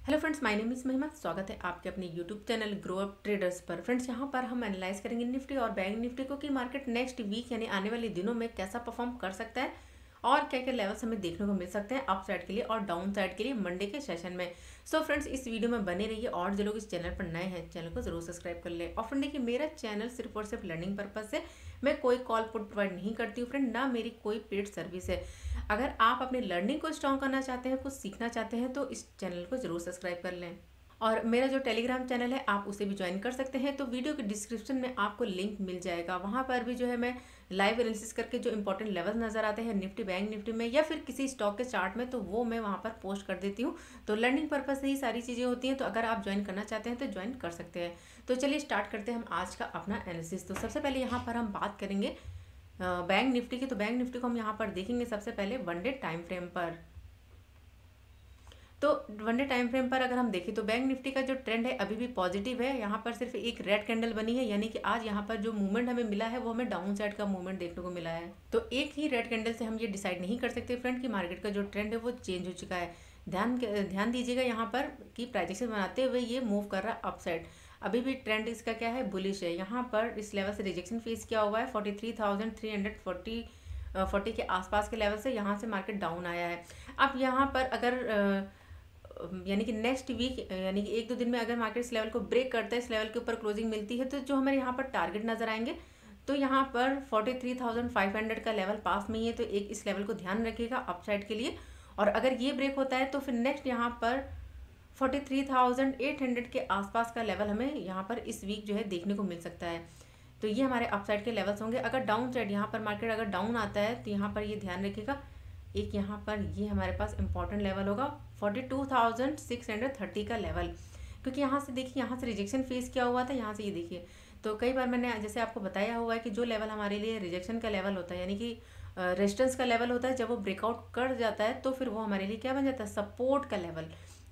Hello friends, my name is महिमा। स्वागत है आपके अपने YouTube channel grow up traders पर। फ्रेंड्स, यहाँ पर हम एनालाइज करेंगे निफ्टी और बैंक निफ्टी को कि मार्केट नेक्स्ट वीक यानी आने वाले दिनों में कैसा परफॉर्म कर सकता है और क्या क्या लेवल्स हमें देखने को मिल सकते हैं अप साइड के लिए और डाउन साइड के लिए मंडे के सेशन में। सो फ्रेंड्स, इस वीडियो में बने रहिए और जो लोग इस चैनल पर नए हैं चैनल को जरूर सब्सक्राइब कर ले। और फ्रेंड देखिए, मेरा चैनल सिर्फ और सिर्फ लर्निंग पर्पज से, मैं कोई कॉल पुट प्रोवाइड नहीं करती हूँ फ्रेंड, ना मेरी कोई पेड सर्विस है। अगर आप अपने लर्निंग को स्ट्रॉन्ग करना चाहते हैं, कुछ सीखना चाहते हैं, तो इस चैनल को जरूर सब्सक्राइब कर लें। और मेरा जो टेलीग्राम चैनल है आप उसे भी ज्वाइन कर सकते हैं, तो वीडियो के डिस्क्रिप्शन में आपको लिंक मिल जाएगा। वहाँ पर भी जो है मैं लाइव एनालिसिस करके जो इंपॉर्टेंट लेवल नज़र आते हैं निफ्टी बैंक निफ्टी में या फिर किसी स्टॉक के चार्ट में, तो वो मैं वहाँ पर पोस्ट कर देती हूँ। तो लर्निंग पर्पज से ही सारी चीज़ें होती हैं, तो अगर आप ज्वाइन करना चाहते हैं तो ज्वाइन कर सकते हैं। तो चलिए स्टार्ट करते हैं हम आज का अपना एनालिसिस। तो सबसे पहले यहाँ पर हम बात करेंगे बैंक निफ्टी की। तो बैंक निफ्टी को हम यहाँ पर देखेंगे सबसे पहले वन डे टाइम फ्रेम पर। तो वन डे टाइम फ्रेम पर अगर हम देखें तो बैंक निफ्टी का जो ट्रेंड है अभी भी पॉजिटिव है। यहाँ पर सिर्फ एक रेड कैंडल बनी है, यानी कि आज यहाँ पर जो मूवमेंट हमें मिला है वो हमें डाउन साइड का मूवमेंट देखने को मिला है। तो एक ही रेड कैंडल से हम ये डिसाइड नहीं कर सकते फ्रेंड कि मार्केट का जो ट्रेंड है वो चेंज हो चुका है। ध्यान दीजिएगा यहाँ पर कि प्राइजेक्शन बनाते हुए ये मूव कर रहा है अप साइड। अभी भी ट्रेंड इसका क्या है, बुलिश है। यहाँ पर इस लेवल से रिजेक्शन फेस किया हुआ है 43,340 के आसपास के लेवल से। यहाँ से मार्केट डाउन आया है। अब यहाँ पर अगर यानी कि नेक्स्ट वीक यानी कि एक दो दिन में अगर मार्केट इस लेवल को ब्रेक करता है, इस लेवल के ऊपर क्लोजिंग मिलती है, तो जो हमारे यहाँ पर टारगेट नजर आएंगे, तो यहाँ पर 43,500 का लेवल पास में ही है। तो एक इस लेवल को ध्यान रखिएगा अपसाइड के लिए। और अगर ये ब्रेक होता है तो फिर नेक्स्ट यहाँ पर 43,800 के आसपास का लेवल हमें यहाँ पर इस वीक जो है देखने को मिल सकता है। तो ये हमारे अपसाइड के लेवल्स होंगे। अगर डाउन साइड यहाँ पर मार्केट अगर डाउन आता है तो यहाँ पर ये ध्यान रखिएगा, एक यहाँ पर ये हमारे पास इंपॉर्टेंट लेवल होगा 42,630 का लेवल। क्योंकि यहाँ से देखिए, यहाँ से रिजेक्शन फेस किया हुआ था, यहाँ से ये देखिए। तो कई बार मैंने जैसे आपको बताया हुआ है कि जो लेवल हमारे लिए रिजेक्शन का लेवल होता है, यानी कि रेजिस्टेंस का लेवल होता है, जब वो ब्रेकआउट कर जाता है तो फिर वो हमारे लिए क्या बन जाता है, सपोर्ट का लेवल।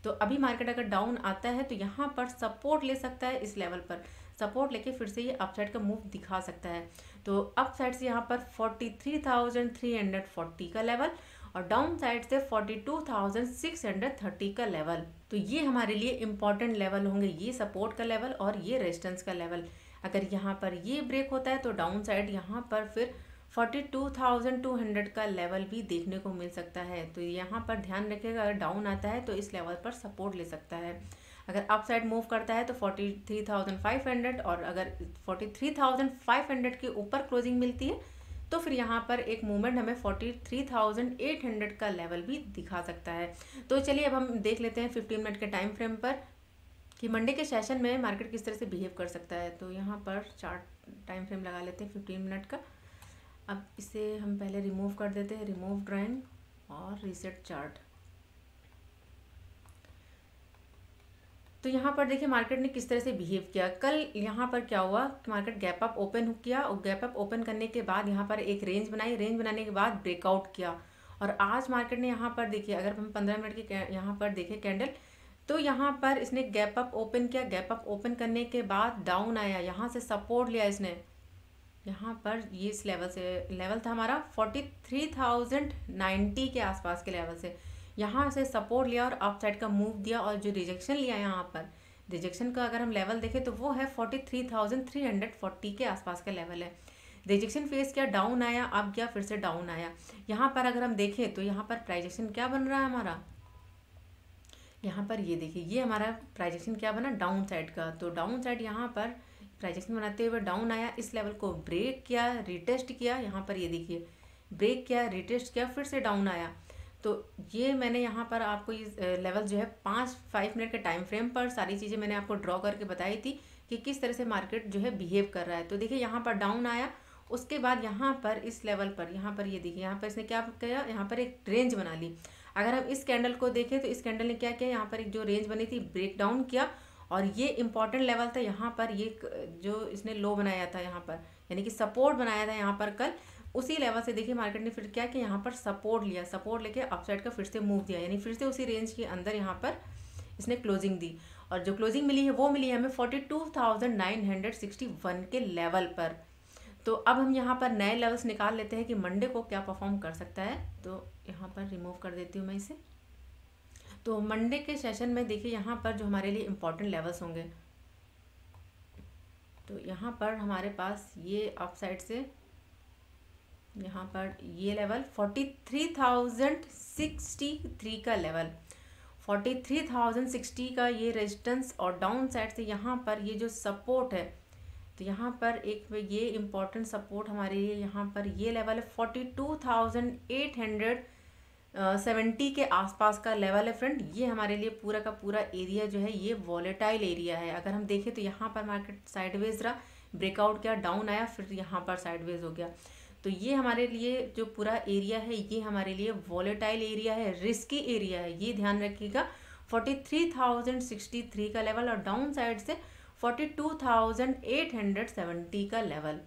तो अभी मार्केट अगर डाउन आता है तो यहाँ पर सपोर्ट ले सकता है, इस लेवल पर सपोर्ट लेके फिर से ये अपसाइड का मूव दिखा सकता है। तो अप साइड से यहाँ पर 43,340 का लेवल और डाउन साइड से 42,630 का लेवल। तो ये हमारे लिए इंपॉर्टेंट लेवल होंगे, ये सपोर्ट का लेवल और ये रेजिस्टेंस का लेवल। अगर यहाँ पर ये ब्रेक होता है तो डाउन साइड यहाँ पर फिर 42,200 का लेवल भी देखने को मिल सकता है। तो यहाँ पर ध्यान रखिएगा, अगर डाउन आता है तो इस लेवल पर सपोर्ट ले सकता है। अगर अप साइड मूव करता है तो 43,500 और अगर 43,500 के ऊपर क्लोजिंग मिलती है तो फिर यहाँ पर एक मूवमेंट हमें 43,800 का लेवल भी दिखा सकता है। तो चलिए अब हम देख लेते हैं 15 मिनट के टाइम फ्रेम पर कि मंडे के सेशन में मार्केट किस तरह से बिहेव कर सकता है। तो यहाँ पर चार्ट टाइम फ्रेम लगा लेते हैं 15 मिनट का। अब इसे हम पहले रिमूव कर देते हैं, रिमूव ड्राइंग और रीसेट चार्ट। तो यहाँ पर देखिए मार्केट ने किस तरह से बिहेव किया। कल यहाँ पर क्या हुआ, मार्केट गैप अप ओपन किया और गैप अप ओपन करने के बाद यहाँ पर एक रेंज बनाई, रेंज बनाने के बाद ब्रेकआउट किया। और आज मार्केट ने यहाँ पर देखिए, अगर हम 15 मिनट की यहाँ पर देखें कैंडल, तो यहाँ पर इसने गैप अप ओपन किया। गैप अप ओपन करने के बाद डाउन आया, यहाँ से सपोर्ट लिया इसने। यहाँ पर ये इस लेवल से लेवल था हमारा 43,090 के आसपास के लेवल से, यहाँ से सपोर्ट लिया और अप साइड का मूव दिया। और जो रिजेक्शन लिया यहाँ पर, रिजेक्शन का अगर हम लेवल देखें तो वो है 43,340 के आसपास का लेवल है। रिजेक्शन फेस किया, डाउन आया, अब क्या फिर से डाउन आया। यहाँ पर अगर हम देखें तो यहाँ पर प्राइजेक्शन क्या बन रहा है हमारा, यहाँ पर ये देखिए, ये हमारा प्राइजेक्शन क्या बना, डाउन साइड का। तो डाउन साइड यहाँ पर प्राइजेक्शन बनाते हुए डाउन आया, इस लेवल को ब्रेक किया, रिटेस्ट किया। यहाँ पर ये देखिए ब्रेक किया, रिटेस्ट किया, फिर से डाउन आया। तो ये मैंने यहाँ पर आपको ये लेवल जो है 5 मिनट के टाइम फ्रेम पर सारी चीज़ें मैंने आपको ड्रॉ करके बताई थी कि किस तरह से मार्केट जो है बिहेव कर रहा है। तो देखिए यहाँ पर डाउन आया, उसके बाद यहाँ पर इस लेवल पर, यहाँ पर ये देखिए, यहाँ पर इसने क्या किया, यहाँ पर एक रेंज बना ली। अगर हम इस कैंडल को देखें तो इस कैंडल ने क्या किया, यहाँ पर एक जो रेंज बनी थी ब्रेक डाउन किया और ये इंपॉर्टेंट लेवल था। यहाँ पर ये जो इसने लो बनाया था, यहाँ पर यानी कि सपोर्ट बनाया था यहाँ पर कल, उसी लेवल से देखिए मार्केट ने फिर क्या कि यहाँ पर सपोर्ट लिया, सपोर्ट लेके अपसाइड का फिर से मूव दिया, यानी फिर से उसी रेंज के अंदर यहाँ पर इसने क्लोजिंग दी। और जो क्लोजिंग मिली है वो मिली है हमें 42,961 के लेवल पर। तो अब हम यहाँ पर नए लेवल्स निकाल लेते हैं कि मंडे को क्या परफॉर्म कर सकता है। तो यहाँ पर रिमूव कर देती हूँ मैं इसे। तो मंडे के सेशन में देखिए यहाँ पर जो हमारे लिए इम्पोर्टेंट लेवल्स होंगे, तो यहाँ पर हमारे पास ये अपसाइड से यहाँ पर ये लेवल 43,063 का लेवल, 43,060 का ये रेजिस्टेंस, और डाउन साइड से यहाँ पर ये जो सपोर्ट है, तो यहाँ पर एक ये इम्पोर्टेंट सपोर्ट हमारे लिए यहाँ पर ये लेवल है 42,870 के आसपास का लेवल है फ्रेंड। ये हमारे लिए पूरा का पूरा एरिया जो है ये वॉलेटाइल एरिया है। अगर हम देखें तो यहाँ पर मार्केट साइडवेज रहा, ब्रेकआउट किया, डाउन आया, फिर यहाँ पर साइडवेज हो गया। तो ये हमारे लिए जो पूरा एरिया है ये हमारे लिए वॉलेटाइल एरिया है, रिस्की एरिया है, ये ध्यान रखिएगा। 43,063 का लेवल और डाउन साइड से 42,870 का लेवल।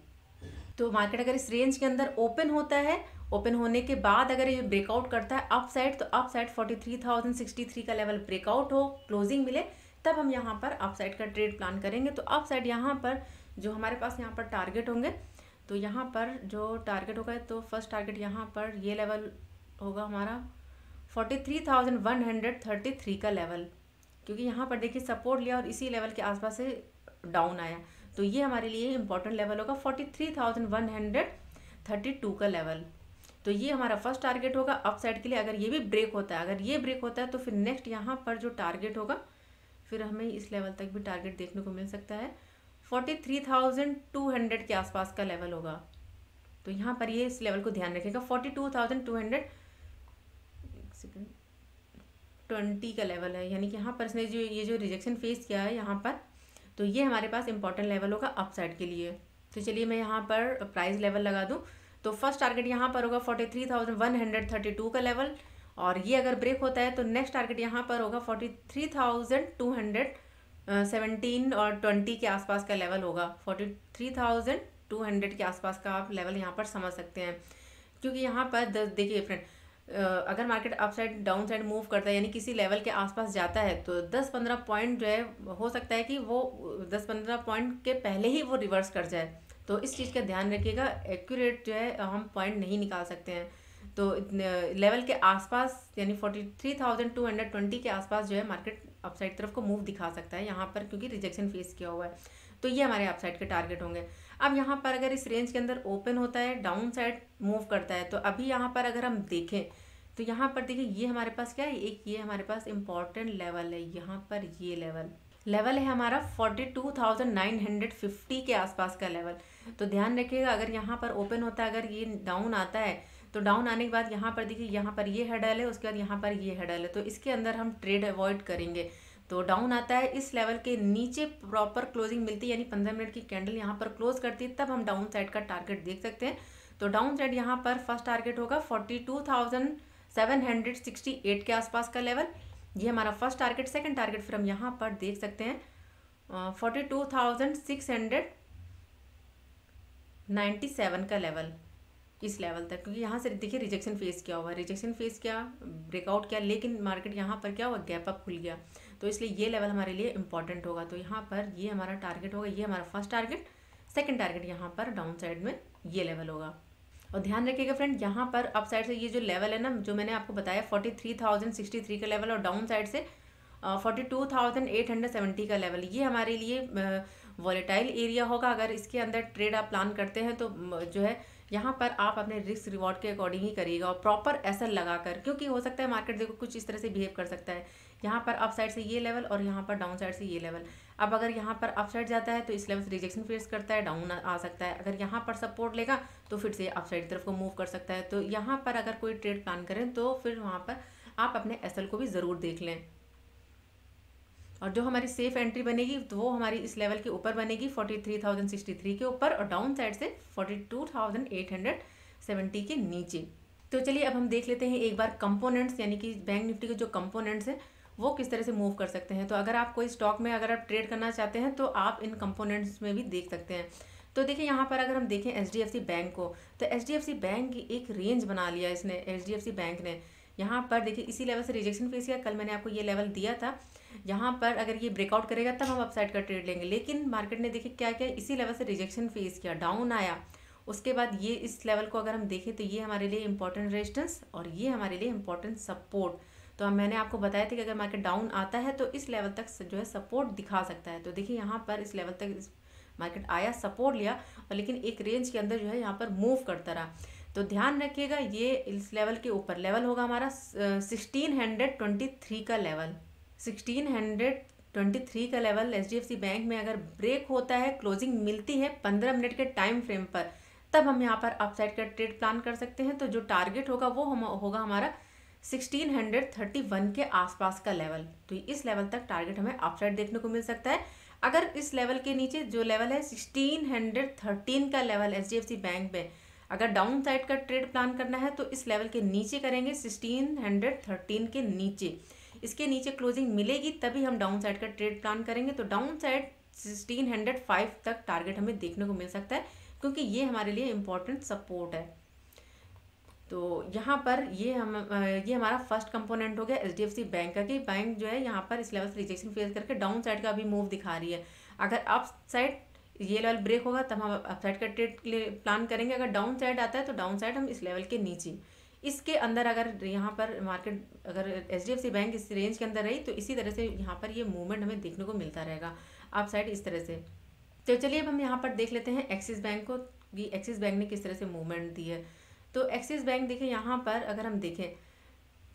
तो मार्केट अगर इस रेंज के अंदर ओपन होता है, ओपन होने के बाद अगर ये ब्रेकआउट करता है अप साइड, तो अप साइड 43,063 का लेवल ब्रेकआउट हो, क्लोजिंग मिले, तब हम यहाँ पर अप साइड का ट्रेड प्लान करेंगे। तो अप साइड यहाँ पर जो हमारे पास यहाँ पर टारगेट होंगे, तो यहाँ पर जो टारगेट होगा, तो फर्स्ट टारगेट यहाँ पर ये लेवल होगा हमारा 43,133 का लेवल, क्योंकि यहाँ पर देखिए सपोर्ट लिया और इसी लेवल के आसपास से डाउन आया, तो ये हमारे लिए इम्पोर्टेंट लेवल होगा 43,132 का लेवल। तो ये हमारा फर्स्ट टारगेट होगा अप साइड के लिए। अगर ये भी ब्रेक होता है, अगर ये ब्रेक होता है, तो फिर नेक्स्ट यहाँ पर जो टारगेट होगा, फिर हमें इस लेवल तक भी टारगेट देखने को मिल सकता है, 43,200 के आसपास का लेवल होगा। तो यहाँ पर ये इस लेवल को ध्यान रखिएगा, 42,220 का लेवल है, यानी कि यहाँ पर इसने जो ये जो रिजेक्शन फेस किया है यहाँ पर, तो ये हमारे पास इंपॉर्टेंट लेवल होगा अप साइड के लिए। तो चलिए मैं यहाँ पर प्राइस लेवल लगा दूँ, तो फर्स्ट टारगेट यहाँ पर होगा 43,132 का लेवल, और ये अगर ब्रेक होता है तो नेक्स्ट टारगेट यहाँ पर होगा 43,217 और 20 के आसपास का लेवल होगा। 43,200 के आसपास का आप लेवल यहाँ पर समझ सकते हैं, क्योंकि यहाँ पर देखिए फ्रेंड, अगर market up side down side move करता है, यानी किसी लेवल के आसपास जाता है, तो 10-15 पॉइंट जो है हो सकता है कि वो 10-15 पॉइंट के पहले ही वो रिवर्स कर जाए। तो इस चीज़ का ध्यान रखिएगा, एक्यूरेट जो है हम पॉइंट नहीं निकाल सकते हैं। तो लेवल के आसपास यानी 43,220 के आसपास जो है मार्केट अपसाइड तरफ को मूव दिखा सकता है यहाँ पर, क्योंकि रिजेक्शन फेस किया हुआ है। तो ये हमारे अपसाइड के टारगेट होंगे। अब यहाँ पर अगर इस रेंज के अंदर ओपन होता है, डाउन साइड मूव करता है, तो अभी यहाँ पर अगर हम देखें तो यहाँ पर देखिए ये हमारे पास क्या है, एक ये हमारे पास इंपॉर्टेंट लेवल है, यहाँ पर ये लेवल है हमारा 42,950 के आसपास का लेवल। तो ध्यान रखिएगा, अगर यहाँ पर ओपन होता है, अगर ये डाउन आता है, तो डाउन आने के बाद यहाँ पर देखिए यहाँ पर ये हेडल है, उसके बाद यहाँ पर ये हेडल है, तो इसके अंदर हम ट्रेड अवॉइड करेंगे। तो डाउन आता है, इस लेवल के नीचे प्रॉपर क्लोजिंग मिलती है, यानी 15 मिनट की कैंडल यहाँ पर क्लोज करती है, तब हम डाउन साइड का टारगेट देख सकते हैं। तो डाउन साइड यहाँ पर फर्स्ट टारगेट होगा 42,768 के आसपास का लेवल, ये हमारा फर्स्ट टारगेट। सेकंड टारगेट फिर हम यहाँ पर देख सकते हैं 42,697 का लेवल, इस लेवल तक, क्योंकि यहाँ से देखिए रिजेक्शन फेस किया हुआ है, रिजेक्शन फेस किया, ब्रेकआउट किया, लेकिन मार्केट यहाँ पर क्या हुआ, गैप अप खुल गया। तो इसलिए ये लेवल हमारे लिए इंपॉर्टेंट होगा। तो यहाँ पर ये हमारा टारगेट होगा, ये हमारा फर्स्ट टारगेट। सेकंड टारगेट यहाँ पर डाउन साइड में ये लेवल होगा। और ध्यान रखिएगा फ्रेंड, यहाँ पर अप साइड से ये जो लेवल है ना, जो मैंने आपको बताया 43,063 का लेवल, और डाउन साइड से 42,870 का लेवल, ये हमारे लिए वॉलेटाइल एरिया होगा। अगर इसके अंदर ट्रेड आप प्लान करते हैं तो जो है यहाँ पर आप अपने रिस्क रिवॉर्ड के अकॉर्डिंग ही करिएगा, और प्रॉपर एसएल लगाकर, क्योंकि हो सकता है मार्केट देखो कुछ इस तरह से बिहेव कर सकता है। यहाँ पर अप साइड से ये लेवल और यहाँ पर डाउन साइड से ये लेवल। अब अगर यहाँ पर अप साइड जाता है तो इस लेवल से रिजेक्शन फेस करता है, डाउन आ सकता है। अगर यहाँ पर सपोर्ट लेगा तो फिर से अप साइड तरफ को मूव कर सकता है। तो यहाँ पर अगर कोई ट्रेड प्लान करें तो फिर वहाँ पर आप अपने एसएल को भी ज़रूर देख लें, और जो हमारी सेफ एंट्री बनेगी तो वो हमारी इस लेवल के ऊपर बनेगी 43,063 के ऊपर, और डाउन साइड से 42,870 के नीचे। तो चलिए अब हम देख लेते हैं एक बार कंपोनेंट्स, यानी कि बैंक निफ्टी के जो कंपोनेंट्स हैं वो किस तरह से मूव कर सकते हैं। तो अगर आप कोई स्टॉक में अगर आप ट्रेड करना चाहते हैं तो आप इन कंपोनेंट्स में भी देख सकते हैं। तो देखिए यहाँ पर अगर हम देखें HDFC बैंक को, तो HDFC बैंक की एक रेंज बना लिया इसने, HDFC बैंक ने। यहाँ पर देखिए इसी लेवल से रिजेक्शन फेस किया, कल मैंने आपको ये लेवल दिया था। यहाँ पर अगर ये ब्रेकआउट करेगा तब हम अपसाइड का ट्रेड लेंगे, लेकिन मार्केट ने देखिए क्या किया, इसी लेवल से रिजेक्शन फेस किया, डाउन आया। उसके बाद ये इस लेवल को अगर हम देखें तो ये हमारे लिए इंपॉर्टेंट रेजिस्टेंस और ये हमारे लिए इंपॉर्टेंट सपोर्ट। तो मैंने आपको बताया था कि अगर मार्केट डाउन आता है तो इस लेवल तक जो है सपोर्ट दिखा सकता है। तो देखिए यहाँ पर इस लेवल तक मार्केट आया, सपोर्ट लिया, और लेकिन एक रेंज के अंदर जो है यहाँ पर मूव करता रहा। तो ध्यान रखिएगा ये इस लेवल के ऊपर लेवल होगा हमारा 1623 का लेवल। 1623 का लेवल HDFC बैंक में अगर ब्रेक होता है, क्लोजिंग मिलती है 15 मिनट के टाइम फ्रेम पर, तब हम यहाँ पर अपसाइड का ट्रेड प्लान कर सकते हैं। तो जो टारगेट होगा वो होगा हमारा 1631 के आसपास का लेवल। तो इस लेवल तक टारगेट हमें अपसाइड देखने को मिल सकता है। अगर इस लेवल के नीचे जो लेवल है 1613 का लेवल HDFC बैंक में अगर डाउन साइड का ट्रेड प्लान करना है तो इस लेवल के नीचे करेंगे, 1613 के नीचे। इसके नीचे क्लोजिंग मिलेगी तभी हम डाउन साइड का ट्रेड प्लान करेंगे। तो डाउन साइड 1605 तक टारगेट हमें देखने को मिल सकता है, क्योंकि ये हमारे लिए इम्पोर्टेंट सपोर्ट है। तो यहाँ पर ये हमारा फर्स्ट कंपोनेंट हो गया HDFC बैंक का, कि बैंक जो है यहाँ पर इस लेवल से रिजेक्शन फेस करके डाउन साइड का अभी मूव दिखा रही है। अगर अप साइड ये लेवल ब्रेक होगा तब हम अप साइड का ट्रेड प्लान करेंगे। अगर डाउन साइड आता है तो डाउन साइड हम इस लेवल के नीचे, इसके अंदर अगर यहाँ पर मार्केट अगर HDFC बैंक इस रेंज के अंदर रही तो इसी तरह से यहाँ पर ये मूवमेंट हमें देखने को मिलता रहेगा अप साइड इस तरह से। तो चलिए अब हम यहाँ पर देख लेते हैं एक्सिस बैंक को, कि एक्सिस बैंक ने किस तरह से मूवमेंट दी है। तो एक्सिस बैंक देखिए यहाँ पर अगर हम देखें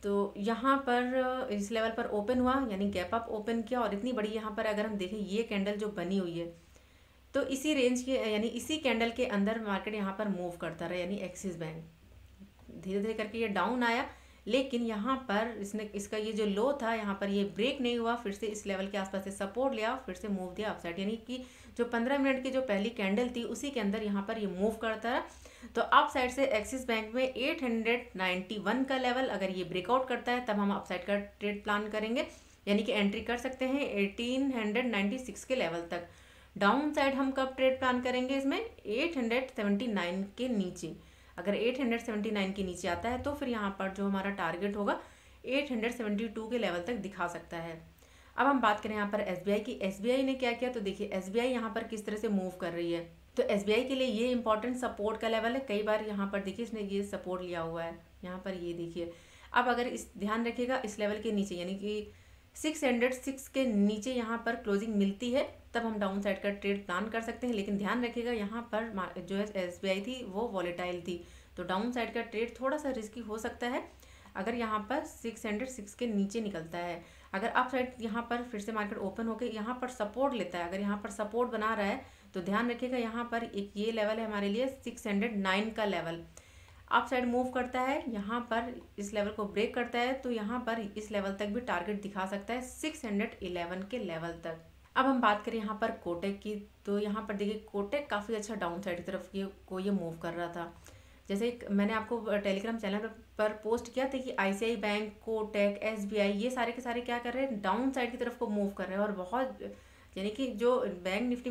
तो यहाँ पर इस लेवल पर ओपन हुआ, यानी गैप अप ओपन किया, और इतनी बड़ी यहाँ पर अगर हम देखें ये कैंडल जो बनी हुई है तो इसी रेंज के यानी इसी कैंडल के अंदर मार्केट यहाँ पर मूव करता रहा। यानी एक्सिस बैंक धीरे धीरे करके ये डाउन आया, लेकिन यहाँ पर इसका ये जो लो था यहाँ पर ये ब्रेक नहीं हुआ, फिर से इस लेवल के आसपास से सपोर्ट लिया, फिर से मूव दिया अपसाइड। यानी कि जो 15 मिनट की जो पहली कैंडल थी उसी के अंदर यहाँ पर ये मूव करता रहा। तो अप साइड से एक्सिस बैंक में 891 का लेवल अगर ये ब्रेकआउट करता है तब हम अपसाइड का ट्रेड प्लान करेंगे, यानी कि एंट्री कर सकते हैं 1896 के लेवल तक। डाउन साइड हम कब ट्रेड प्लान करेंगे इसमें 879 के नीचे। अगर 879 के नीचे आता है तो फिर यहाँ पर जो हमारा टारगेट होगा 872 के लेवल तक दिखा सकता है। अब हम बात करें यहाँ पर SBI की, SBI ने क्या किया। तो देखिए SBI यहाँ पर किस तरह से मूव कर रही है। तो SBI के लिए ये इंपॉर्टेंट सपोर्ट का लेवल है। कई बार यहाँ पर देखिए इसने ये सपोर्ट लिया हुआ है, यहाँ पर ये देखिए। अब अगर इस ध्यान रखिएगा इस लेवल के नीचे यानी कि 606 के नीचे यहाँ पर क्लोजिंग मिलती है तब हम डाउन साइड का ट्रेड प्लान कर सकते हैं। लेकिन ध्यान रखिएगा यहाँ पर जो है SBI थी वो वॉलेटाइल थी, तो डाउन साइड का ट्रेड थोड़ा सा रिस्की हो सकता है अगर यहाँ पर 606 के नीचे निकलता है। अगर अप साइड यहाँ पर फिर से मार्केट ओपन होकर यहाँ पर सपोर्ट लेता है, अगर यहाँ पर सपोर्ट बना रहा है तो ध्यान रखिएगा यहाँ पर एक ये लेवल है हमारे लिए 609 का लेवल। अप साइड मूव करता है, यहाँ पर इस लेवल को ब्रेक करता है तो यहाँ पर इस लेवल तक भी टारगेट दिखा सकता है 611 के लेवल तक। अब हम बात करें यहाँ पर कोटेक की, तो यहाँ पर देखिए कोटेक काफ़ी अच्छा डाउन साइड की तरफ ये मूव कर रहा था। जैसे मैंने आपको टेलीग्राम चैनल पर पोस्ट किया था कि ICICI बैंक, कोटेक, SBI ये सारे के सारे क्या कर रहे हैं, डाउन साइड की तरफ को मूव कर रहे हैं। और बहुत यानी कि जो बैंक निफ्टी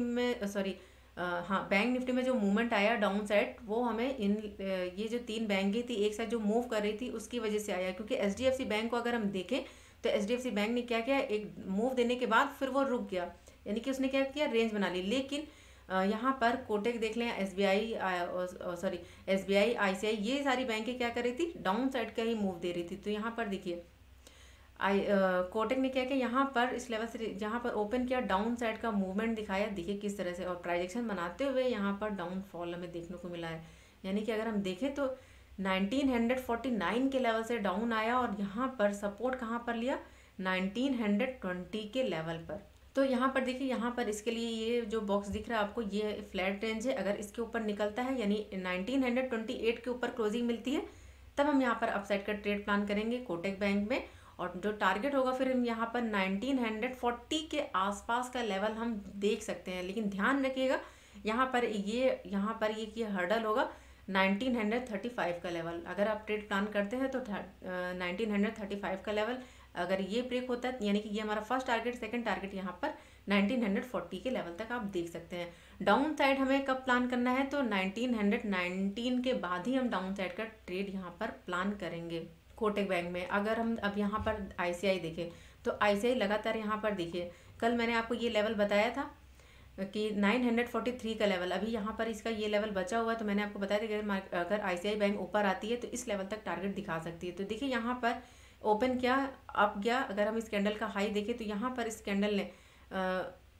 में जो मूवमेंट आया डाउन साइड वो हमें ये जो 3 बैंकें थी एक साथ जो मूव कर रही थी उसकी वजह से आया। क्योंकि HDFC बैंक को अगर हम देखें तो HDFC बैंक ने क्या किया, एक मूव देने के बाद फिर वो रुक गया, यानी कि उसने क्या किया, रेंज बना ली। लेकिन यहाँ पर कोटेक देख लें, SBI, ICICI ये सारी बैंकें क्या कर रही थी, डाउन साइड का ही मूव दे रही थी। तो यहाँ पर देखिए कोटेक ने क्या किया, यहाँ पर इस लेवल से जहाँ पर ओपन किया डाउन साइड का मूवमेंट दिखाया, देखिए किस तरह से, और प्राइजेक्शन बनाते हुए यहाँ पर डाउनफॉल हमें देखने को मिला है। यानी कि अगर हम देखें तो 1949 के लेवल से डाउन आया और यहाँ पर सपोर्ट कहाँ पर लिया, 1920 के लेवल पर। तो यहाँ पर देखिए यहाँ पर इसके लिए ये जो बॉक्स दिख रहा है आपको ये फ्लैट रेंज है। अगर इसके ऊपर निकलता है यानी 1928 के ऊपर क्लोजिंग मिलती है तब हम यहाँ पर अपसाइड का ट्रेड प्लान करेंगे कोटेक बैंक में। और जो टारगेट होगा फिर हम यहाँ पर 1940 के आसपास का लेवल हम देख सकते हैं। लेकिन ध्यान रखिएगा यहाँ पर ये हर्डल होगा 1935 का लेवल। अगर आप ट्रेड प्लान करते हैं तो 1935 का लेवल अगर ये ब्रेक होता है यानी कि ये हमारा फर्स्ट टारगेट, सेकंड टारगेट यहाँ पर 1940 के लेवल तक आप देख सकते हैं। डाउन साइड हमें कब प्लान करना है, तो 1919 के बाद ही हम डाउन साइड का ट्रेड यहाँ पर प्लान करेंगे कोटेक बैंक में। अगर हम अब यहाँ पर ICICI देखें तो ICICI लगातार यहाँ पर देखिए, कल मैंने आपको ये लेवल बताया था कि 943 का लेवल, अभी यहाँ पर इसका ये लेवल बचा हुआ है। तो मैंने आपको बताया था कि अगर ICICI बैंक ऊपर आती है तो इस लेवल तक टारगेट दिखा सकती है। तो देखिए यहाँ पर ओपन किया, अप गया। अगर हम इस कैंडल का हाई देखें तो यहाँ पर इस कैंडल ने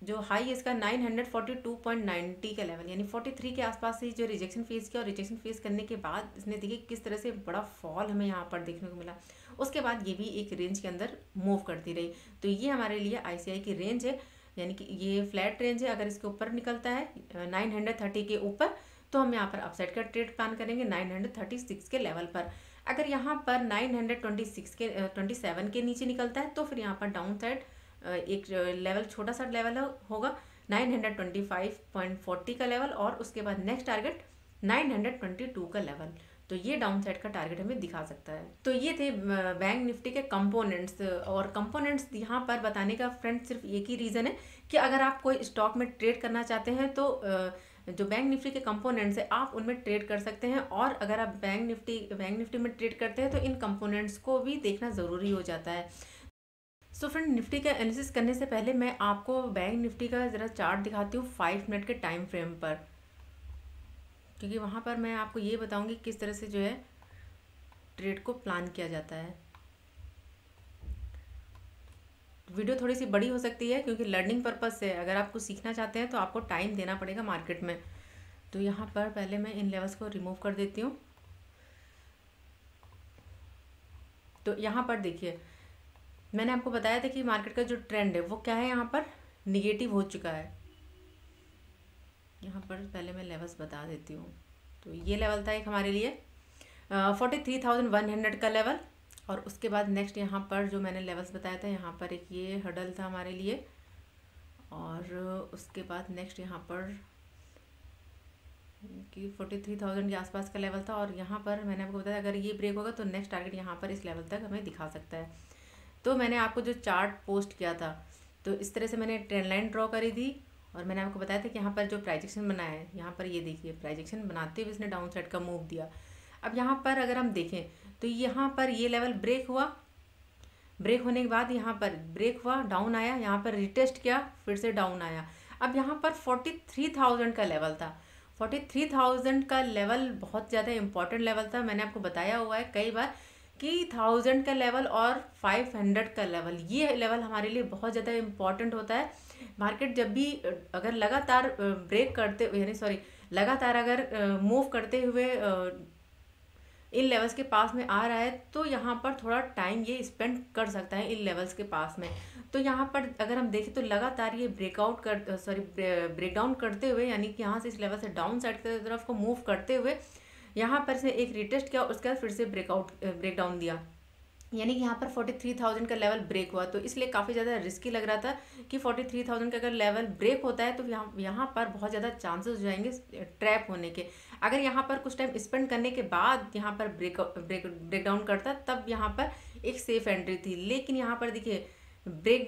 जो हाई है इसका 942.90 का लेवल यानी 43 के आसपास से जो रिजेक्शन फेस किया, और रिजेक्शन फेस करने के बाद इसने देखिए किस तरह से बड़ा फॉल हमें यहाँ पर देखने को मिला। उसके बाद ये भी एक रेंज के अंदर मूव करती रही। तो ये हमारे लिए ICI की रेंज है, यानी कि ये फ्लैट रेंज है। अगर इसके ऊपर निकलता है 930 के ऊपर तो हम यहाँ पर अपसाइड का ट्रेड प्लान करेंगे 936 के लेवल पर। अगर यहाँ पर 926 के 27 के नीचे निकलता है तो फिर यहाँ पर डाउन साइड एक लेवल, छोटा सा लेवल होगा 925.40 का लेवल, और उसके बाद नेक्स्ट टारगेट 922 का लेवल। तो ये डाउन साइड का टारगेट हमें दिखा सकता है। तो ये थे बैंक निफ्टी के कंपोनेंट्स। और कंपोनेंट्स यहाँ पर बताने का फ्रेंड सिर्फ एक ही रीज़न है कि अगर आप कोई स्टॉक में ट्रेड करना चाहते हैं तो जो बैंक निफ्टी के कंपोनेंट्स है आप उनमें ट्रेड कर सकते हैं। और अगर आप बैंक निफ्टी में ट्रेड करते हैं तो इन कंपोनेंट्स को भी देखना ज़रूरी हो जाता है। सो फ्रेंड, निफ्टी का एनालिसिस करने से पहले मैं आपको बैंक निफ्टी का ज़रा चार्ट दिखाती हूँ 5 मिनट के टाइम फ्रेम पर, क्योंकि वहाँ पर मैं आपको ये बताऊँगी किस तरह से जो है ट्रेड को प्लान किया जाता है। वीडियो थोड़ी सी बड़ी हो सकती है क्योंकि लर्निंग पर्पज़ से, अगर आप कुछ सीखना चाहते हैं तो आपको टाइम देना पड़ेगा मार्केट में। तो यहाँ पर पहले मैं इन लेवल्स को रिमूव कर देती हूँ। तो यहाँ पर देखिए, मैंने आपको बताया था कि मार्केट का जो ट्रेंड है वो क्या है, यहाँ पर निगेटिव हो चुका है। यहाँ पर पहले मैं लेवल्स बता देती हूँ। तो ये लेवल था एक हमारे लिए 43,100 का लेवल, और उसके बाद नेक्स्ट यहाँ पर जो मैंने लेवल्स बताया था, यहाँ पर एक ये हर्डल था हमारे लिए, और उसके बाद नेक्स्ट यहाँ पर कि 43,000 के आसपास का लेवल था। और यहाँ पर मैंने आपको बताया अगर ये ब्रेक होगा तो नेक्स्ट टारगेट यहाँ पर इस लेवल तक हमें दिखा सकता है। तो मैंने आपको जो चार्ट पोस्ट किया था तो इस तरह से मैंने ट्रेंड लाइन ड्रॉ करी थी, और मैंने आपको बताया था कि यहाँ पर जो प्राइजेक्शन बनाया है, यहाँ पर ये देखिए प्राइजेक्शन बनाते हुए इसने डाउन साइड का मूव दिया। अब यहाँ पर अगर हम देखें तो यहाँ पर ये लेवल ब्रेक हुआ, ब्रेक होने के बाद यहाँ पर ब्रेक हुआ, डाउन आया, यहाँ पर रिटेस्ट किया, फिर से डाउन आया। अब यहाँ पर 43,000 का लेवल था। 43,000 का लेवल बहुत ज़्यादा इंपॉर्टेंट लेवल था। मैंने आपको बताया हुआ है कई बार कि 1000 का लेवल और 500 का लेवल, ये लेवल हमारे लिए बहुत ज़्यादा इम्पॉर्टेंट होता है। मार्केट जब भी अगर लगातार ब्रेक करते यानी सॉरी लगातार अगर मूव करते हुए इन लेवल्स के पास में आ रहा है तो यहाँ पर थोड़ा टाइम ये स्पेंड कर सकता है इन लेवल्स के पास में। तो यहाँ पर अगर हम देखें तो लगातार ये ब्रेकडाउन करते हुए, यानी कि यहाँ से इस लेवल से डाउन साइड की तरफ को मूव करते हुए यहाँ पर से एक रिटेस्ट किया, उसके बाद फिर से ब्रेकडाउन दिया, यानी कि यहाँ पर 43,000 का लेवल ब्रेक हुआ। तो इसलिए काफ़ी ज़्यादा रिस्की लग रहा था कि 43,000 का अगर लेवल ब्रेक होता है तो यहाँ पर बहुत ज़्यादा चांसेस हो जाएंगे ट्रैप होने के। अगर यहाँ पर कुछ टाइम स्पेंड करने के बाद यहाँ पर ब्रेकडाउन करता तब यहाँ पर एक सेफ एंट्री थी। लेकिन यहाँ पर देखिए ब्रेक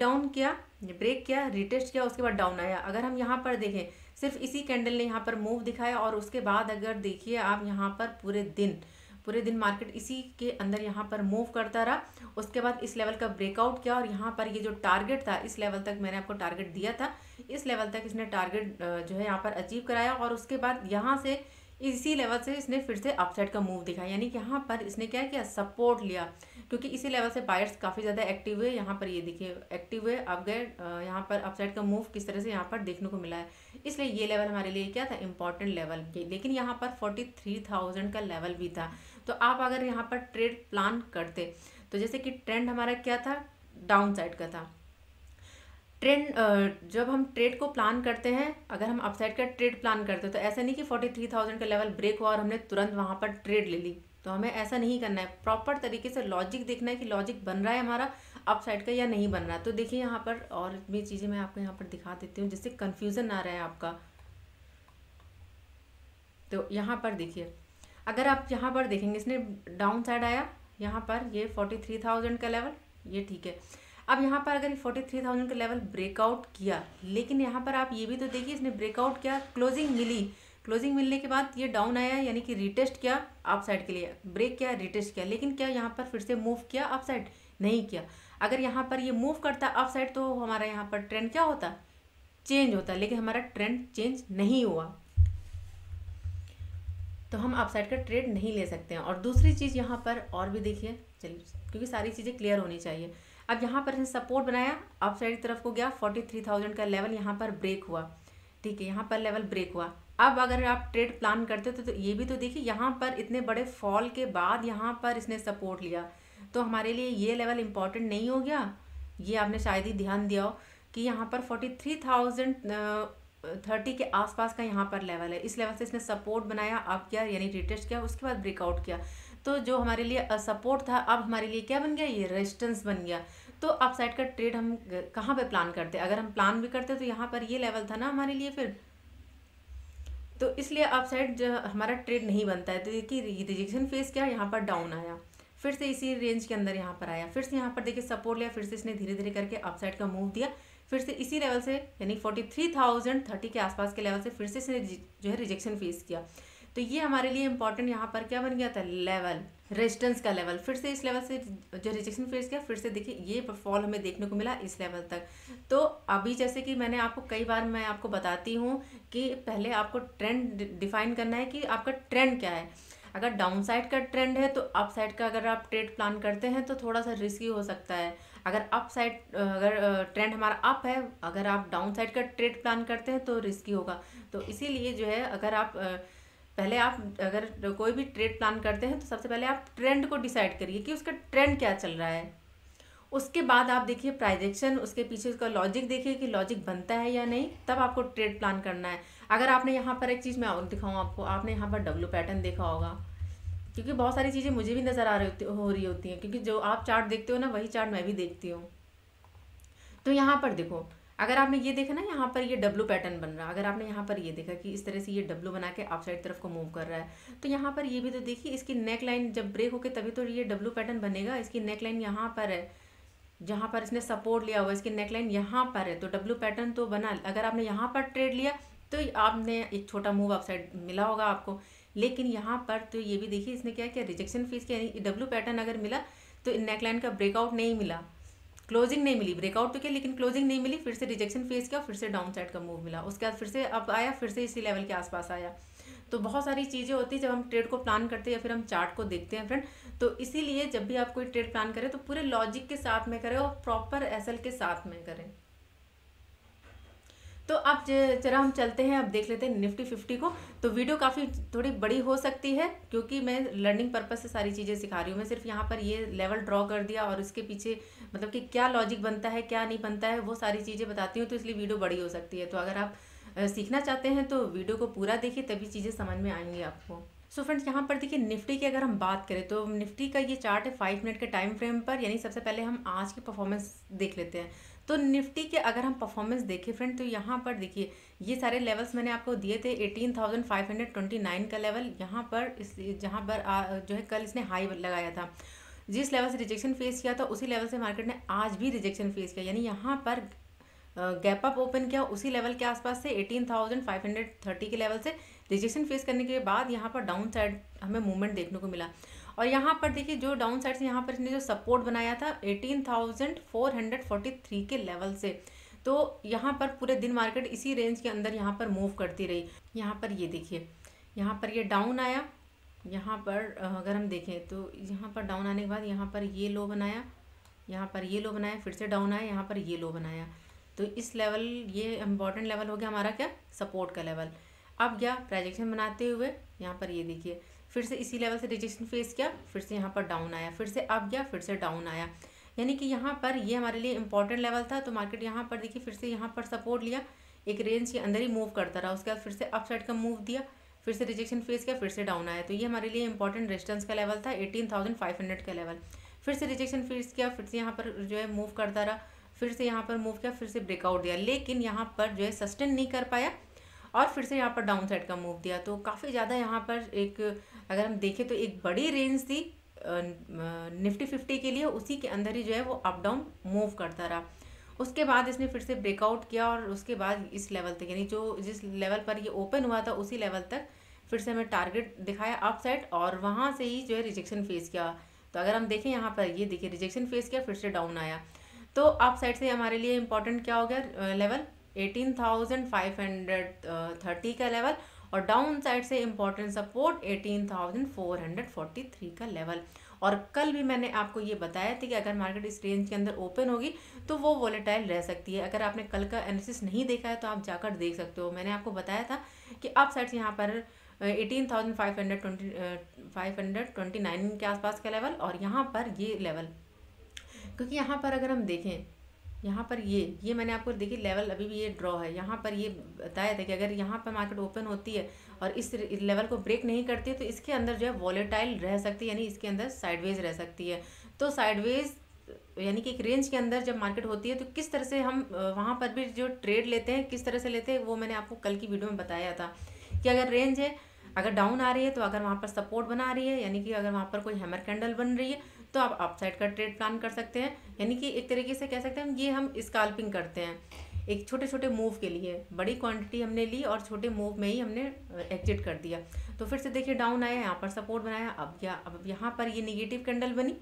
किया, रिटेस्ट किया, उसके बाद डाउन आया। अगर हम यहाँ पर देखें सिर्फ इसी कैंडल ने यहाँ पर मूव दिखाया, और उसके बाद अगर देखिए आप यहाँ पर पूरे दिन मार्केट इसी के अंदर यहाँ पर मूव करता रहा। उसके बाद इस लेवल का ब्रेकआउट किया, और यहाँ पर ये जो टारगेट था इस लेवल तक मैंने आपको टारगेट दिया था, इस लेवल तक इसने टारगेट जो है यहाँ पर अचीव कराया। और उसके बाद यहाँ से इसी लेवल से इसने फिर से अपसाइड का मूव दिखाया, यानी कि यहाँ पर इसने क्या किया, सपोर्ट लिया, क्योंकि इसी लेवल से बायर्स काफ़ी ज़्यादा एक्टिव हुए। यहाँ पर ये देखिए एक्टिव हुए, अब गए यहाँ पर अपसाइड का मूव किस तरह से यहाँ पर देखने को मिला है। इसलिए ये लेवल हमारे लिए क्या था, इंपॉर्टेंट लेवल। लेकिन यहाँ पर 43,000 का लेवल भी था। तो आप अगर यहाँ पर ट्रेड प्लान करते तो जैसे कि ट्रेंड हमारा क्या था, डाउन साइड का था। ट्रेंड जब हम ट्रेड को प्लान करते हैं, अगर हम अपसाइड का ट्रेड प्लान करते हैं तो ऐसा नहीं कि 43,000 का लेवल ब्रेक हुआ और हमने तुरंत वहाँ पर ट्रेड ले ली। तो हमें ऐसा नहीं करना है, प्रॉपर तरीके से लॉजिक देखना है कि लॉजिक बन रहा है हमारा अपसाइड का या नहीं बन रहा। तो देखिए यहाँ पर और भी चीज़ें मैं आपको यहाँ पर दिखा देती हूँ जिससे कन्फ्यूज़न ना रहे आपका। तो यहाँ पर देखिए, अगर आप यहाँ पर देखेंगे इसने डाउन साइड आया, यहाँ पर ये 43,000 का लेवल, ये ठीक है। अब यहाँ पर अगर 43,000 का लेवल ब्रेकआउट किया, लेकिन यहाँ पर आप ये भी तो देखिए इसने ब्रेकआउट किया, क्लोजिंग मिलने के बाद ये डाउन आया, यानी कि रिटेस्ट किया अप साइड के लिए, ब्रेक किया, रिटेस्ट किया, लेकिन क्या यहाँ पर फिर से मूव किया अप साइड, नहीं किया। अगर यहाँ पर ये मूव करता अप साइड तो हमारा यहाँ पर ट्रेंड क्या होता, चेंज होता, लेकिन हमारा ट्रेंड चेंज नहीं हुआ, तो हम अप साइड का ट्रेड नहीं ले सकते हैं। और दूसरी चीज़ यहाँ पर और भी देखिए, चलिए, क्योंकि सारी चीज़ें क्लियर होनी चाहिए। अब यहाँ पर इसने सपोर्ट बनाया, अप साइड की तरफ को गया, 43,000 का लेवल यहाँ पर ब्रेक हुआ, ठीक है, यहाँ पर लेवल ब्रेक हुआ। अब अगर आप ट्रेड प्लान करते हो तो ये भी तो देखिए, यहाँ पर इतने बड़े फॉल के बाद यहाँ पर इसने सपोर्ट लिया, तो हमारे लिए ये लेवल इम्पॉर्टेंट नहीं हो गया? ये आपने शायद ही ध्यान दिया हो कि यहाँ पर 43,030 के आसपास का यहाँ पर लेवल है। इस लेवल से इसने सपोर्ट बनाया, अब क्या यानी रिटेस्ट किया, उसके बाद ब्रेकआउट किया। तो जो हमारे लिए सपोर्ट था, अब हमारे लिए क्या बन गया? ये रेजिस्टेंस बन गया। तो अप साइड का ट्रेड हम कहाँ पे प्लान करते? अगर हम प्लान भी करते तो यहाँ पर ये लेवल था ना हमारे लिए फिर, तो इसलिए अप साइड हमारा ट्रेड नहीं बनता है। तो देखिए रिजेक्शन फेस क्या, यहाँ पर डाउन आया, फिर से इसी रेंज के अंदर यहाँ पर आया, फिर से यहाँ पर देखिए सपोर्ट लिया, फिर से इसने धीरे धीरे करके अप साइड का मूव दिया, फिर से इसी लेवल से यानी 43,030 के आसपास के लेवल से फिर से इसने जो है रिजेक्शन फेस किया। तो ये हमारे लिए इंपॉर्टेंट यहाँ पर क्या बन गया था? लेवल, रेजिस्टेंस का लेवल। फिर से इस लेवल से जो रिजेक्शन फेस किया, फिर से देखिए ये फॉल हमें देखने को मिला इस लेवल तक। तो अभी जैसे कि मैंने आपको कई बार मैं आपको बताती हूँ कि पहले आपको ट्रेंड डिफाइन करना है कि आपका ट्रेंड क्या है। अगर डाउन साइड का ट्रेंड है तो अप साइड का अगर आप ट्रेड प्लान करते हैं तो थोड़ा सा रिस्की हो सकता है। अगर अप साइड अगर ट्रेंड हमारा अप है, अगर आप डाउन साइड का ट्रेड प्लान करते हैं तो रिस्की होगा। तो इसीलिए जो है अगर आप पहले आप अगर कोई भी ट्रेड प्लान करते हैं तो सबसे पहले आप ट्रेंड को डिसाइड करिए कि उसका ट्रेंड क्या चल रहा है। उसके बाद आप देखिए प्राइजेक्शन, उसके पीछे उसका लॉजिक देखिए कि लॉजिक बनता है या नहीं, तब आपको ट्रेड प्लान करना है। अगर आपने यहाँ पर एक चीज़ मैं और दिखाऊँ आपको, आपने यहाँ पर डब्ल्यू पैटर्न देखा होगा, क्योंकि बहुत सारी चीज़ें मुझे भी नज़र आ रही हो रही होती हैं, क्योंकि जो आप चार्ट देखते हो ना वही चार्ट मैं भी देखती हूँ। तो यहाँ पर देखो, अगर आपने ये देखा ना यहाँ पर ये डब्ल्यू पैटर्न बन रहा है, अगर आपने यहाँ पर ये देखा कि इस तरह से ये डब्ल्यू बना के अप साइड तरफ को मूव कर रहा है, तो यहाँ पर ये भी तो देखिए इसकी नेक लाइन जब ब्रेक होके तभी तो ये डब्ल्यू पैटर्न बनेगा। इसकी नेक लाइन यहाँ पर है, जहाँ पर इसने सपोर्ट लिया हुआ, इसकी नेक लाइन यहाँ पर है, तो डब्ल्यू पैटर्न तो बना। अगर आपने यहाँ पर ट्रेड लिया तो आपने एक छोटा मूव अप साइड मिला होगा आपको, लेकिन यहाँ पर तो ये भी देखिए इसने क्या किया, रिजेक्शन फेस किया, यानी डब्ल्यू पैटर्न अगर मिला तो नेक लाइन का ब्रेकआउट नहीं मिला, क्लोजिंग नहीं मिली, ब्रेकआउट तो क्या लेकिन क्लोजिंग नहीं मिली, फिर से रिजेक्शन फेस किया, फिर से डाउन साइड का मूव मिला, उसके बाद फिर से अप आया, फिर से इसी लेवल के आसपास आया। तो बहुत सारी चीज़ें होती है जब हम ट्रेड को प्लान करते हैं या फिर हम चार्ट को देखते हैं फ्रेंड। तो इसीलिए जब भी आप कोई ट्रेड प्लान करें तो पूरे लॉजिक के साथ में करें और प्रॉपर एसएल के साथ में करें। तो अब जरा हम चलते हैं, अब देख लेते हैं निफ्टी 50 को। तो वीडियो काफ़ी थोड़ी बड़ी हो सकती है क्योंकि मैं लर्निंग पर्पज से सारी चीज़ें सिखा रही हूँ। मैं सिर्फ यहाँ पर ये लेवल ड्रॉ कर दिया और इसके पीछे मतलब कि क्या लॉजिक बनता है क्या नहीं बनता है वो सारी चीज़ें बताती हूँ, तो इसलिए वीडियो बड़ी हो सकती है। तो अगर आप सीखना चाहते हैं तो वीडियो को पूरा देखिए, तभी चीज़ें समझ में आएंगी आपको। सो फ्रेंड्स यहाँ पर देखिए निफ्टी की अगर हम बात करें तो निफ्टी का ये चार्ट है 5 मिनट के टाइम फ्रेम पर, यानी सबसे पहले हम आज की परफॉर्मेंस देख लेते हैं। तो निफ्टी के अगर हम परफॉर्मेंस देखें फ्रेंड तो यहाँ पर देखिए ये सारे लेवल्स मैंने आपको दिए थे। 18,529 का लेवल यहाँ पर इस जहाँ पर जो है कल इसने हाई लगाया था, जिस लेवल से रिजेक्शन फेस किया था उसी लेवल से मार्केट ने आज भी रिजेक्शन फेस किया, यानी यहाँ पर गैप अप ओपन किया उसी लेवल के आसपास से 18,530 के लेवल से रिजेक्शन फेस करने के बाद यहाँ पर डाउन साइड हमें मूवमेंट देखने को मिला। और यहाँ पर देखिए जो डाउन साइड से यहाँ पर इसने जो सपोर्ट बनाया था 18,443 के लेवल से, तो यहाँ पर पूरे दिन मार्केट इसी रेंज के अंदर यहाँ पर मूव करती रही। यहाँ पर ये देखिए यहाँ पर ये डाउन आया, यहाँ पर अगर हम देखें तो यहाँ पर डाउन आने के बाद यहाँ पर ये लो बनाया, यहाँ पर ये लो बनाया, फिर से डाउन आया, यहाँ पर ये लो बनाया। तो इस लेवल ये इम्पॉर्टेंट लेवल हो गया हमारा क्या, सपोर्ट का लेवल। अब गया प्रोजेक्शन बनाते हुए यहाँ पर ये देखिए फिर से इसी लेवल से रिजेक्शन फेस किया, फिर से यहाँ पर डाउन आया, फिर से अप गया, फिर से डाउन आया, यानी कि यहाँ पर ये हमारे लिए इंपॉर्टेंट लेवल था। तो मार्केट यहाँ पर देखिए फिर से यहाँ पर सपोर्ट लिया, एक रेंज के अंदर ही मूव करता रहा, उसके बाद फिर से अप साइड का मूव दिया, फिर से रिजेक्शन फेस किया, फिर से डाउन आया। तो ये हमारे लिए इंपॉर्टेंट रेजिस्टेंस का लेवल था 18,500 का लेवल। फिर से रिजेक्शन फेस किया, फिर से यहाँ पर जो है मूव करता रहा, फिर से यहाँ पर मूव किया, फिर से ब्रेकआउट दिया, लेकिन यहाँ पर जो है सस्टेन नहीं कर पाया और फिर से यहाँ पर डाउन साइड का मूव दिया। तो काफ़ी ज़्यादा यहाँ पर एक अगर हम देखें तो एक बड़ी रेंज थी निफ्टी 50 के लिए, उसी के अंदर ही जो है वो अप डाउन मूव करता रहा। उसके बाद इसने फिर से ब्रेकआउट किया और उसके बाद इस लेवल तक, यानी जो जिस लेवल पर ये ओपन हुआ था उसी लेवल तक फिर से हमें टारगेट दिखाया अप साइड और वहाँ से ही जो है रिजेक्शन फेस किया। तो अगर हम देखें यहाँ पर ये देखिए रिजेक्शन फेस किया, फिर से डाउन आया। तो अप साइड से हमारे लिए इंपॉर्टेंट क्या हो गया लेवल 18,530 का लेवल, और डाउन साइड से इंपॉर्टेंट सपोर्ट 18,443 का लेवल। और कल भी मैंने आपको ये बताया था कि अगर मार्केट इस रेंज के अंदर ओपन होगी तो वो वॉलेटाइल रह सकती है। अगर आपने कल का एनालिसिस नहीं देखा है तो आप जाकर देख सकते हो। मैंने आपको बताया था कि अप साइड यहाँ पर 18,529 के आसपास का लेवल, और यहाँ पर ये लेवल, क्योंकि यहाँ पर अगर हम देखें, यहाँ पर ये मैंने आपको देखिए लेवल अभी भी ये ड्रॉ है, यहाँ पर ये बताया था कि अगर यहाँ पर मार्केट ओपन होती है और इस लेवल को ब्रेक नहीं करती है तो इसके अंदर जो है वॉलेटाइल रह सकती है, यानी इसके अंदर साइडवेज रह सकती है। तो साइडवेज यानी कि एक रेंज के अंदर जब मार्केट होती है तो किस तरह से हम वहाँ पर भी जो ट्रेड लेते हैं किस तरह से लेते हैं, वो मैंने आपको कल की वीडियो में बताया था कि अगर रेंज है, अगर डाउन आ रही है तो अगर वहाँ पर सपोर्ट बना रही है, यानी कि अगर वहाँ पर कोई हैमर कैंडल बन रही है तो आप अपसाइड का ट्रेड प्लान कर सकते हैं। यानी कि एक तरीके से कह सकते हैं ये हम स्काल्पिंग करते हैं एक छोटे छोटे मूव के लिए। बड़ी क्वांटिटी हमने ली और छोटे मूव में ही हमने एग्जिट कर दिया। तो फिर से देखिए डाउन आया, यहाँ पर सपोर्ट बनाया, अब यहाँ पर ये निगेटिव कैंडल बनी,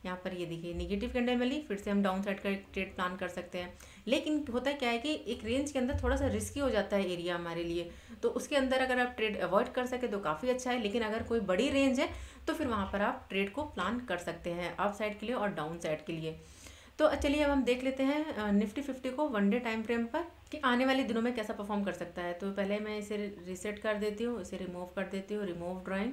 यहाँ पर ये देखिए निगेटिव कैंडल मिली, फिर से हम डाउन साइड का ट्रेड प्लान कर सकते हैं। लेकिन होता क्या है कि एक रेंज के अंदर थोड़ा सा रिस्की हो जाता है एरिया हमारे लिए, तो उसके अंदर अगर आप ट्रेड अवॉइड कर सके तो काफ़ी अच्छा है। लेकिन अगर कोई बड़ी रेंज है तो फिर वहाँ पर आप ट्रेड को प्लान कर सकते हैं अप साइड के लिए और डाउन साइड के लिए। तो चलिए अब हम देख लेते हैं निफ्टी 50 को वन डे टाइम फ्रेम पर कि आने वाले दिनों में कैसा परफॉर्म कर सकता है। तो पहले मैं इसे रीसेट कर देती हूँ, इसे रिमूव कर देती हूँ, रिमूव ड्राइंग।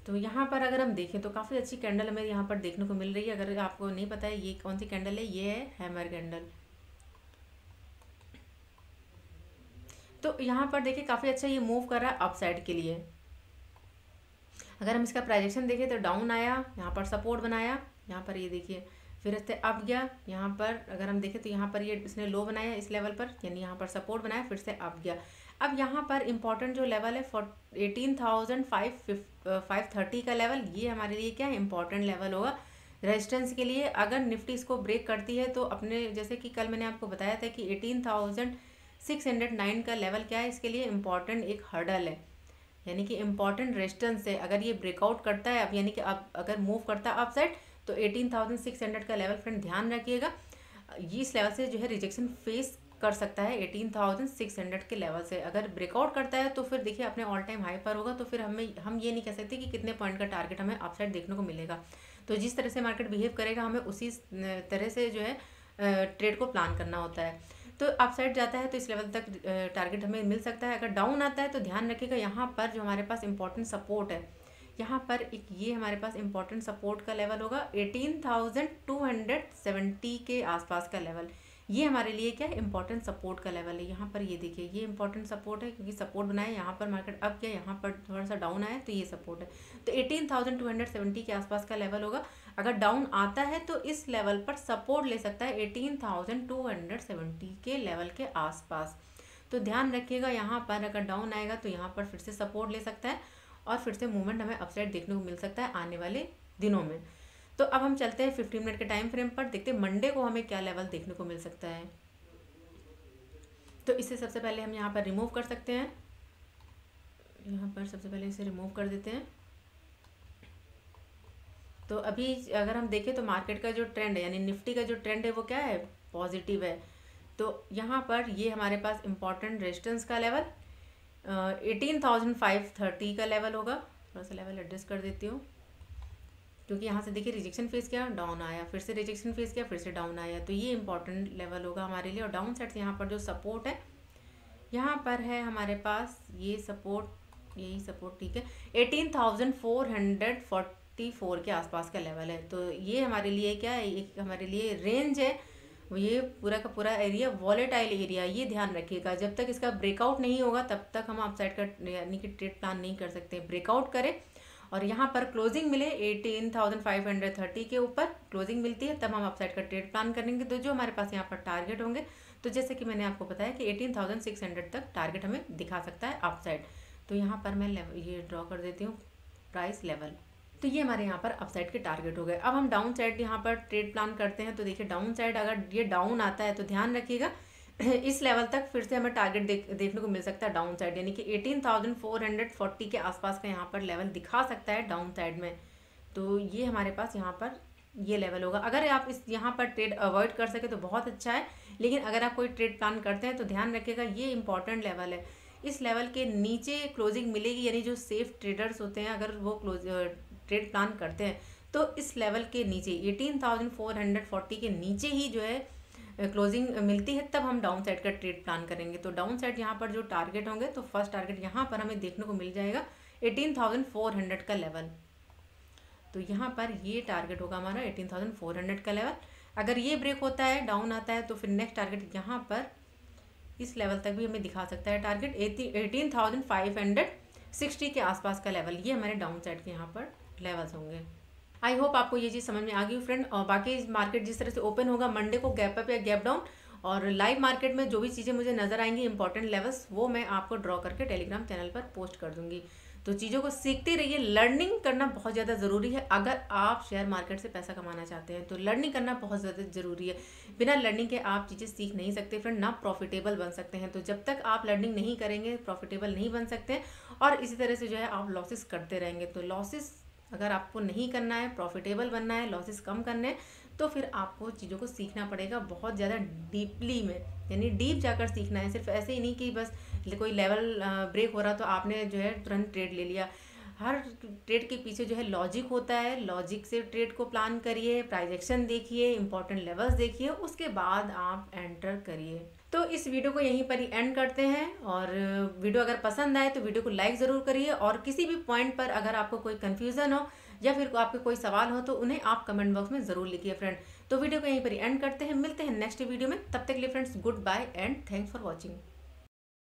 तो यहाँ पर अगर हम देखें तो काफ़ी अच्छी कैंडल हमें यहाँ पर देखने को मिल रही है। अगर आपको नहीं पता है ये कौन सी कैंडल है, ये है हैमर कैंडल। तो यहाँ पर देखिए काफ़ी अच्छा ये मूव कर रहा है अप साइड के लिए। अगर हम इसका प्राइजेक्शन देखें तो डाउन आया, यहाँ पर सपोर्ट बनाया, यहाँ पर ये देखिए फिर इससे अप गया। यहाँ पर अगर हम देखें तो यहाँ पर ये इसने लो बनाया इस लेवल पर, यानी यहाँ पर सपोर्ट बनाया, फिर से अप गया। अब यहाँ पर इम्पॉर्टेंट जो लेवल है 18,530 का लेवल, ये हमारे लिए क्या है इम्पॉर्टेंट लेवल होगा रेजिस्टेंस के लिए। अगर निफ्टी इसको ब्रेक करती है तो अपने जैसे कि कल मैंने आपको बताया था कि 18,609 का लेवल क्या है इसके लिए इम्पॉर्टेंट एक हर्डल है, यानी कि इम्पॉर्टेंट रेजिस्टेंस है। अगर ये ब्रेकआउट करता है अब, यानी कि अब अगर मूव करता है अप साइड तो 18,600 का लेवल फ्रेंड ध्यान रखिएगा, ये इस लेवल से जो है रिजेक्शन फेस कर सकता है 18,600 के लेवल से। अगर ब्रेकआउट करता है तो फिर देखिए अपने ऑल टाइम हाई पर होगा, तो फिर हम ये नहीं कह सकते कि कितने पॉइंट का टारगेट हमें अप साइड देखने को मिलेगा। तो जिस तरह से मार्केट बिहेव करेगा हमें उसी तरह से जो है ट्रेड को प्लान करना होता है। तो अप साइड जाता है तो इस लेवल तक टारगेट हमें मिल सकता है। अगर डाउन आता है तो ध्यान रखिएगा यहाँ पर जो हमारे पास इंपॉर्टेंट सपोर्ट है, यहाँ पर एक ये हमारे पास इंपॉर्टेंट सपोर्ट का लेवल होगा 18,270 के आसपास का लेवल, ये हमारे लिए क्या है इंपॉर्टेंट सपोर्ट का लेवल है। यहाँ पर ये देखिए ये इंपॉर्टेंट सपोर्ट है क्योंकि सपोर्ट बनाया, यहाँ पर मार्केट अप गया, यहाँ पर थोड़ा सा डाउन आया तो ये सपोर्ट है। तो 18,270 के आसपास का लेवल होगा। अगर डाउन आता है तो इस लेवल पर सपोर्ट ले सकता है 18,270 के लेवल के आसपास। तो ध्यान रखिएगा यहाँ पर अगर डाउन आएगा तो यहाँ पर फिर से सपोर्ट ले सकता है और फिर से मूवमेंट हमें अपसाइड देखने को मिल सकता है आने वाले दिनों में। तो अब हम चलते हैं 15 मिनट के टाइम फ्रेम पर, देखते हैं मंडे को हमें क्या लेवल देखने को मिल सकता है। तो इसे सबसे पहले हम यहाँ पर रिमूव कर सकते हैं, यहाँ पर सबसे पहले इसे रिमूव कर देते हैं। तो अभी अगर हम देखें तो मार्केट का जो ट्रेंड है यानी निफ्टी का जो ट्रेंड है वो क्या है पॉजिटिव है। तो यहाँ पर ये हमारे पास इंपॉर्टेंट रेजिस्टेंस का लेवल 18,530 का लेवल होगा। थोड़ा सा लेवल एडजस्ट कर देती हूँ क्योंकि यहाँ से देखिए रिजेक्शन फेस किया डाउन आया, फिर से रिजेक्शन फेस किया, फिर से डाउन आया, तो ये इंपॉर्टेंट लेवल होगा हमारे लिए। और डाउन साइड से यहाँ पर जो सपोर्ट है यहाँ पर है हमारे पास ये सपोर्ट, यही सपोर्ट ठीक है 18,444 के आसपास का लेवल है। तो ये हमारे लिए क्या है, एक हमारे लिए रेंज है, ये पूरा का पूरा एरिया वॉलेटाइल एरिया, ये ध्यान रखिएगा। जब तक इसका ब्रेकआउट नहीं होगा तब तक हम अपसाइड का यानी कि ट्रेड प्लान नहीं कर सकते। ब्रेकआउट करें और यहाँ पर क्लोजिंग मिले 18,530 के ऊपर क्लोजिंग मिलती है तब हम अपसाइड का ट्रेड प्लान करेंगे। तो जो हमारे पास यहाँ पर टारगेट होंगे, तो जैसे कि मैंने आपको बताया कि 18,600 तक टारगेट हमें दिखा सकता है अपसाइड। तो यहाँ पर मैं ये ड्रॉ कर देती हूँ प्राइस लेवल। तो ये हमारे यहाँ पर अपसाइड के टारगेट हो गए। अब हम डाउन साइड यहाँ पर ट्रेड प्लान करते हैं। तो देखिए डाउन साइड अगर ये डाउन आता है तो ध्यान रखिएगा इस लेवल तक फिर से हमें टारगेट देखने को मिल सकता है डाउन साइड, यानी कि 18,440 के आसपास का यहाँ पर लेवल दिखा सकता है डाउन साइड में। तो ये हमारे पास यहाँ पर ये लेवल होगा। अगर आप इस यहाँ पर ट्रेड अवॉइड कर सके तो बहुत अच्छा है, लेकिन अगर आप कोई ट्रेड प्लान करते हैं तो ध्यान रखिएगा ये इंपॉर्टेंट लेवल है। इस लेवल के नीचे क्लोजिंग मिलेगी, यानी जो सेफ ट्रेडर्स होते हैं अगर वो ट्रेड प्लान करते हैं तो इस लेवल के नीचे 18,440 के नीचे ही जो है क्लोजिंग मिलती है, तब हम डाउन साइड का ट्रेड प्लान करेंगे। तो डाउन साइड यहाँ पर जो टारगेट होंगे, तो फर्स्ट टारगेट यहाँ पर हमें देखने को मिल जाएगा 18,400 का लेवल। तो यहाँ पर ये टारगेट होगा हमारा 18,400 का लेवल। अगर ये ब्रेक होता है, डाउन आता है, तो फिर नेक्स्ट टारगेट यहाँ पर इस लेवल तक भी हमें दिखा सकता है टारगेट 18,560 के आसपास का लेवल। ये हमारे डाउन साइड के यहाँ पर लेवल्स होंगे। आई होप आपको ये चीज़ समझ में आ गई फ्रेंड। और बाकी मार्केट जिस तरह से ओपन होगा मंडे को गैप अप या गैप डाउन, और लाइव मार्केट में जो भी चीज़ें मुझे नज़र आएंगी इंपॉर्टेंट लेवल्स, वो मैं आपको ड्रॉ करके टेलीग्राम चैनल पर पोस्ट कर दूंगी। तो चीज़ों को सीखते रहिए, लर्निंग करना बहुत ज़्यादा ज़रूरी है। अगर आप शेयर मार्केट से पैसा कमाना चाहते हैं तो लर्निंग करना बहुत ज़्यादा ज़रूरी है। बिना लर्निंग के आप चीज़ें सीख नहीं सकते फ्रेंड, ना प्रॉफिटेबल बन सकते हैं। तो जब तक आप लर्निंग नहीं करेंगे प्रॉफिटेबल नहीं बन सकते, और इसी तरह से जो है आप लॉसेस करते रहेंगे। तो लॉसेस अगर आपको नहीं करना है, प्रॉफिटेबल बनना है, लॉसेस कम करने हैं, तो फिर आपको चीज़ों को सीखना पड़ेगा बहुत ज़्यादा डीपली में, यानी डीप जाकर सीखना है। सिर्फ ऐसे ही नहीं कि बस कोई लेवल ब्रेक हो रहा तो आपने जो है तुरंत ट्रेड ले लिया। हर ट्रेड के पीछे जो है लॉजिक होता है, लॉजिक से ट्रेड को प्लान करिए, प्राइस एक्शन देखिए, इंपॉर्टेंट लेवल्स देखिए, उसके बाद आप एंटर करिए। तो इस वीडियो को यहीं पर ही एंड करते हैं। और वीडियो अगर पसंद आए तो वीडियो को लाइक ज़रूर करिए, और किसी भी पॉइंट पर अगर आपको कोई कन्फ्यूज़न हो या फिर आपके कोई सवाल हो तो उन्हें आप कमेंट बॉक्स में ज़रूर लिखिए फ्रेंड। तो वीडियो को यहीं पर ही एंड करते हैं, मिलते हैं नेक्स्ट वीडियो में। तब तक के लिए friends goodbye and thanks for watching.